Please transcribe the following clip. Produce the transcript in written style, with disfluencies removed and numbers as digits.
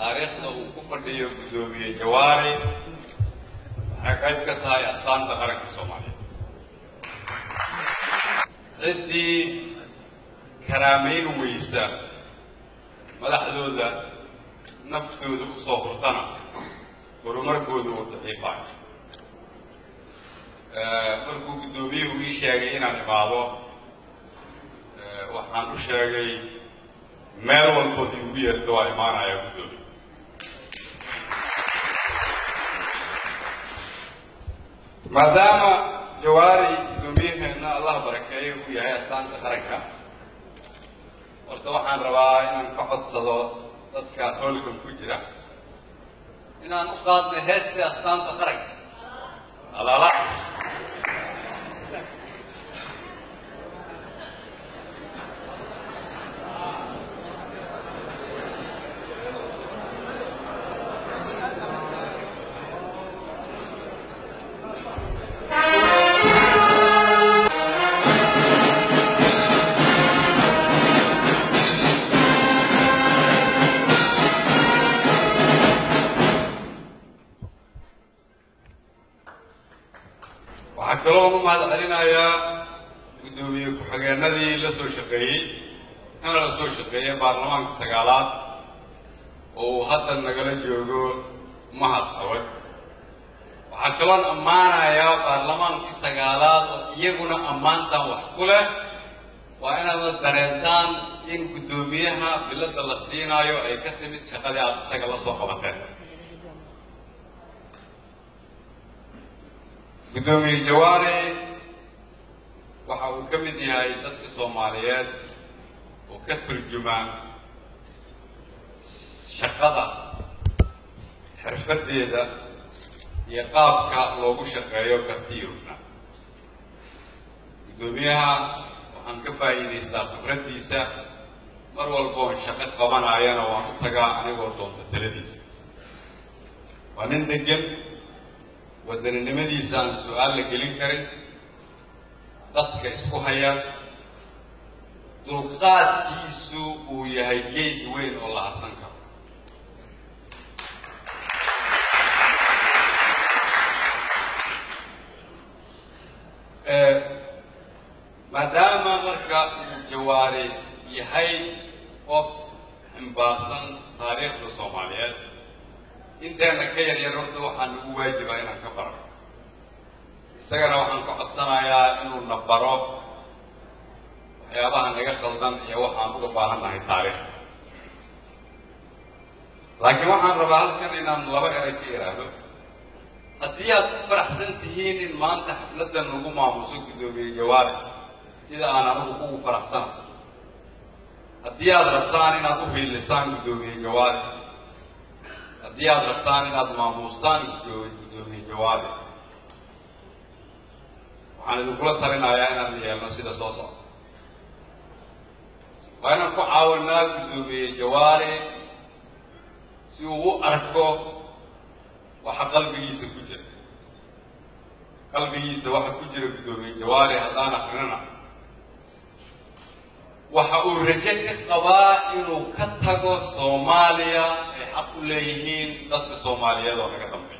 taariikhda uu ku fadhiyo gudoomiye Jawaari waxay qayb ka tahay astaanta qaranka Soomaaliya. ciddii karaameyn weysa madaxdooda naftooda u soo hurtana horumarkooda uu daciifaayo. markuu gudoomiyuhu ii sheegay inaan imaado waxaan u sheegay meel walbood igu yeerto waa imaanaya gudoomiye. maadaama Jawaari gudoomiyaheena Allah barakeeyo uu yahay astaanta qaranka, horta waxaan rabaa inaan ka codsado dadka howlkan ku jira inaan u qaadno heesta astaanta qaranka. alaala كلهم هذا علينا يا قدومي كحجنا ذي لسه شقيق أنا لسه شقيق برلمان سجالات وحتى النقل جوجو ما هتحول وحكلون أمانة يا برلمان سجالات يجونا أمانة وحكله وأنا الدرنتان إن قدوميها بلاد الصين أيو أي كتبت شغلات سجالات صوبة gudoomiye Jawaari waxa uu ka mid yahay dadka Soomaaliyeed oo ka turjuma shaqada xirfadeeda iyo qaabka loogu shaqeeyo kartiyuufna. gudoomiyaha waxaan ka faa'iidaystaa khibradiisa mar walba oo shaqo qabanayana waan u tagaa anigoo doonta taladiisa. waa nin degan waddanimadiisa aan su'aal la gelin karin, dadka isku haya, dulqaadkiisu uu yahay geed weyn oo la hadsan karo. maadaama marka uu Jawaari yahay qof xambaarsan taariikhda Soomaaliyeed, inteena ka yaryar horta waxaan ugu waajibaa inaan ka baro. isagana waxaan ka codsanayaa inuu na baro waxyaabaha naga qaldan iyo waxaan uga baahannahay taariikhda. laakiin waxaan rabaa halkan inaan laba eray ka iraahdo. haddii aad ku faraxsan tihiin in maanta xafladan lagu maamuuso gudoomiye Jawaari sida aan anigu ugu faraxsanahay, haddii aad rabtaan inaad u hiilisaan gudoomiye Jawaari, haddii aad rabtaan inaad maamuustaan gudoomiye Jawaari, waxaan idinkula talinayaa inaan yeelno sida soo socda. waa inaan ku caawinaa gudoomiye Jawaari si uu u arko waxa qalbigiisa ku jira. qalbigiisa waxa ku jira gudoomiye Jawaari haddaan akrinana waxa uu rajo ka qabaa inuu ka tago Soomaaliya ay xaq u leeyihiin dadka Soomaaliyeed oo naga dambeeya.